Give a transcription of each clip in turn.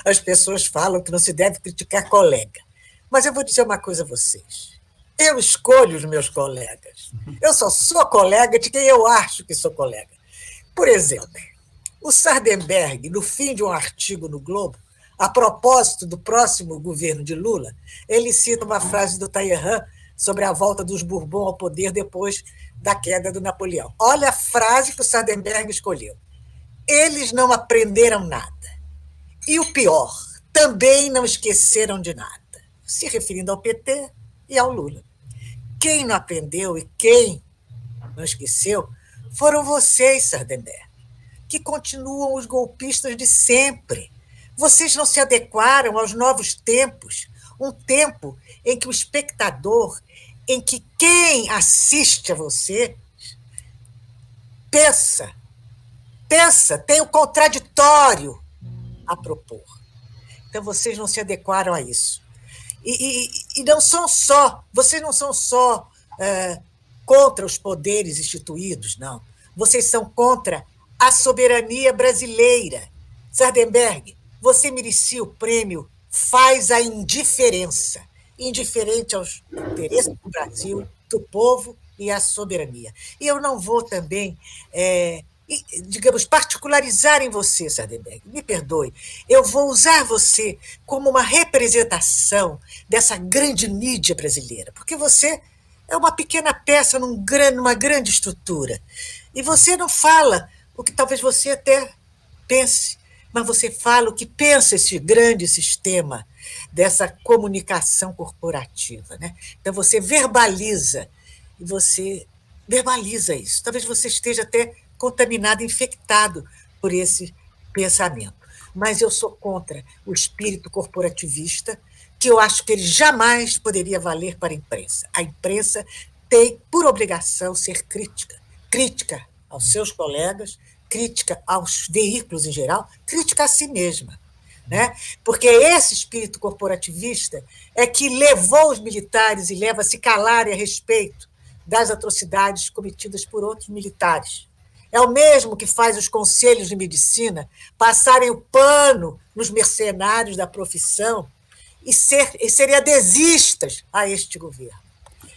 as pessoas falam que não se deve criticar colega. Mas eu vou dizer uma coisa a vocês. Eu escolho os meus colegas. Eu só sou colega de quem eu acho que sou colega. Por exemplo, o Sardenberg, no fim de um artigo no Globo, a propósito do próximo governo de Lula, ele cita uma frase do Talleyrand sobre a volta dos Bourbons ao poder depois da queda do Napoleão. Olha a frase que o Sardenberg escolheu. Eles não aprenderam nada. E o pior, também não esqueceram de nada. Se referindo ao PT e ao Lula. Quem não aprendeu e quem não esqueceu foram vocês, Sardenberg, que continuam os golpistas de sempre. Vocês não se adequaram aos novos tempos, um tempo em que o espectador, em que quem assiste a você, pensa, tem o contraditório a propor. Então, vocês não se adequaram a isso. E não são só, vocês não são só contra os poderes instituídos, não. Vocês são contra a soberania brasileira. Sardenberg, você merecia o prêmio Faz a Indiferença, indiferente aos interesses do Brasil, do povo e à soberania. E eu não vou também, digamos, particularizar em você, Sardenberg, me perdoe, eu vou usar você como uma representação dessa grande mídia brasileira, porque você é uma pequena peça numa grande estrutura. E você não fala o que talvez você até pense, mas você fala o que pensa esse grande sistema dessa comunicação corporativa, né? Então, você verbaliza, e você verbaliza isso. Talvez você esteja até contaminado, infectado por esse pensamento. Mas eu sou contra o espírito corporativista, que eu acho que ele jamais poderia valer para a imprensa. A imprensa tem, por obrigação, ser crítica aos seus colegas, crítica aos veículos em geral, crítica a si mesma. Né? Porque esse espírito corporativista é que levou os militares e leva a se calarem a respeito das atrocidades cometidas por outros militares. É o mesmo que faz os conselhos de medicina passarem o pano nos mercenários da profissão e serem adesistas a este governo.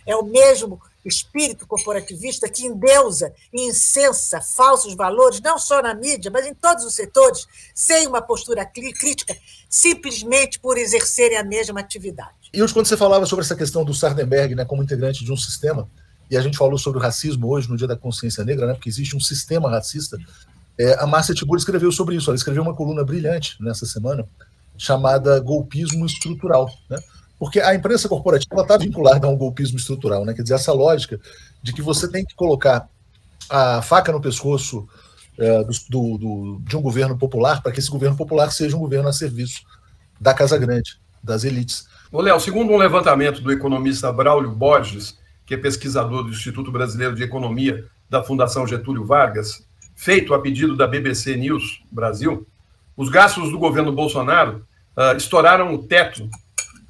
É o mesmo espírito corporativista que endeusa e incensa falsos valores, não só na mídia, mas em todos os setores, sem uma postura crítica, simplesmente por exercerem a mesma atividade. E quando você falava sobre essa questão do Sardenberg, né, como integrante de um sistema, e a gente falou sobre o racismo hoje, no Dia da Consciência Negra, né, porque existe um sistema racista, a Márcia Tiburi escreveu sobre isso. Ela escreveu uma coluna brilhante nessa semana, chamada Golpismo Estrutural, né? Porque a imprensa corporativa está vinculada a um golpismo estrutural, né? Quer dizer, essa lógica de que você tem que colocar a faca no pescoço de um governo popular para que esse governo popular seja um governo a serviço da Casa Grande, das elites. Ô, Léo, segundo um levantamento do economista Braulio Borges, que é pesquisador do Instituto Brasileiro de Economia da Fundação Getúlio Vargas, feito a pedido da BBC News Brasil, os gastos do governo Bolsonaro estouraram o teto,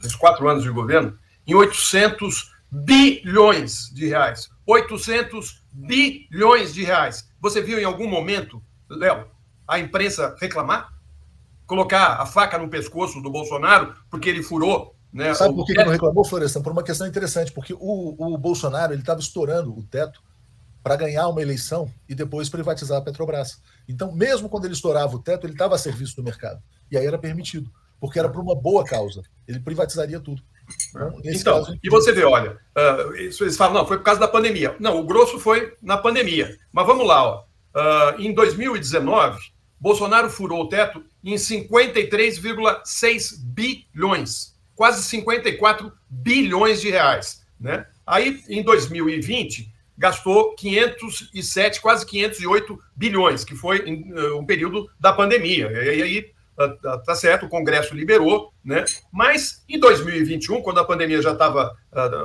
nos 4 anos de governo, em 800 bilhões de reais. 800 bilhões de reais. Você viu em algum momento, Léo, a imprensa reclamar? Colocar a faca no pescoço do Bolsonaro porque ele furou, né? Sabe por que não reclamou, Florestan? Por uma questão interessante, porque o Bolsonaro estava estourando o teto para ganhar uma eleição e depois privatizar a Petrobras. Então, mesmo quando ele estourava o teto, ele estava a serviço do mercado. E aí era permitido, porque era por uma boa causa. Ele privatizaria tudo. Então, caso... E você vê, olha, eles falam, não, foi por causa da pandemia. Não, o grosso foi na pandemia. Mas vamos lá, ó. Em 2019, Bolsonaro furou o teto em 53,6 bilhões, quase 54 bilhões de reais, né? Aí, em 2020, gastou 507, quase 508 bilhões, que foi um período da pandemia. E aí, tá certo, o Congresso liberou, né? Mas em 2021, quando a pandemia já estava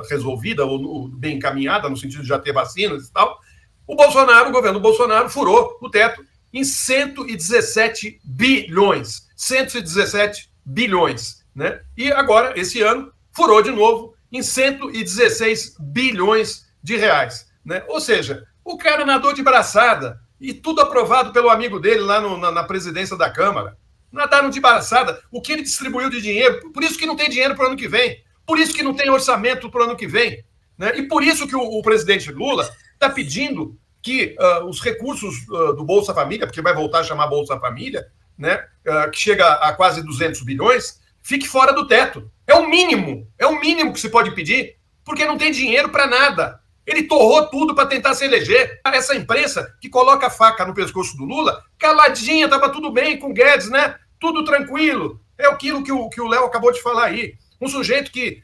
resolvida, ou bem encaminhada, no sentido de já ter vacinas e tal, o governo Bolsonaro furou o teto em 117 bilhões. 117 bilhões, né? E agora, esse ano, furou de novo em 116 bilhões de reais, né? Ou seja, o cara nadou de braçada e tudo aprovado pelo amigo dele lá na presidência da Câmara. Nadaram de braçada. O que ele distribuiu de dinheiro, por isso que não tem dinheiro para o ano que vem, por isso que não tem orçamento para o ano que vem, né? E por isso que o presidente Lula está pedindo que os recursos do Bolsa Família, porque vai voltar a chamar Bolsa Família, né, que chega a quase 200 bilhões, fique fora do teto. É o mínimo que se pode pedir, porque não tem dinheiro para nada. Ele torrou tudo para tentar se eleger. Essa imprensa que coloca a faca no pescoço do Lula, caladinha, estava tudo bem com o Guedes, né? Tudo tranquilo. É aquilo que o Léo acabou de falar aí. Um sujeito que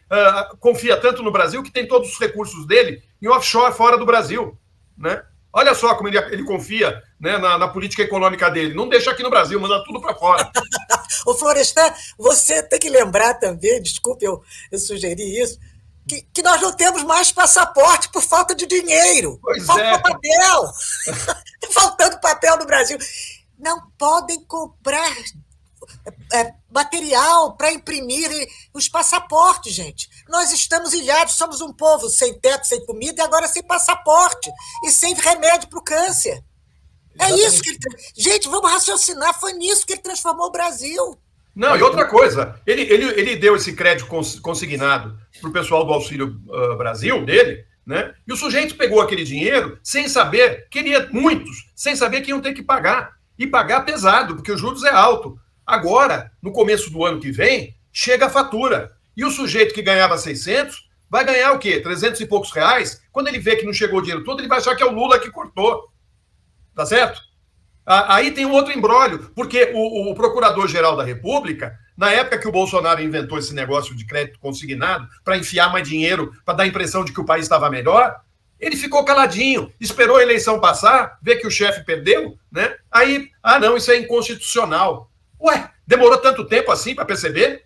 confia tanto no Brasil que tem todos os recursos dele em offshore fora do Brasil, né? Olha só como ele confia, né, na política econômica dele. Não deixa aqui no Brasil, manda tudo para fora. Ô, Florestan, você tem que lembrar também, desculpe eu sugeri isso, que nós não temos mais passaporte por falta de dinheiro. Falta papel. Está faltando papel no Brasil. Não podem comprar material para imprimir os passaportes, gente. Nós estamos ilhados, somos um povo sem teto, sem comida, e agora sem passaporte e sem remédio para o câncer. Exatamente. É isso que ele... Gente, vamos raciocinar, foi nisso que ele transformou o Brasil. Não, e outra coisa, ele deu esse crédito consignado para o pessoal do Auxílio Brasil dele, né? E o sujeito pegou aquele dinheiro sem saber, queria muitos, sem saber que iam ter que pagar. E pagar pesado, porque os juros é alto. Agora, no começo do ano que vem, chega a fatura. E o sujeito que ganhava 600 vai ganhar o quê? 300 e poucos reais? Quando ele vê que não chegou o dinheiro todo, ele vai achar que é o Lula que cortou. Tá certo? Aí tem um outro imbróglio, porque o Procurador-Geral da República, na época que o Bolsonaro inventou esse negócio de crédito consignado para enfiar mais dinheiro, para dar a impressão de que o país estava melhor, ele ficou caladinho, esperou a eleição passar, ver que o chefe perdeu, né? Aí, não, isso é inconstitucional. Ué, demorou tanto tempo assim para perceber?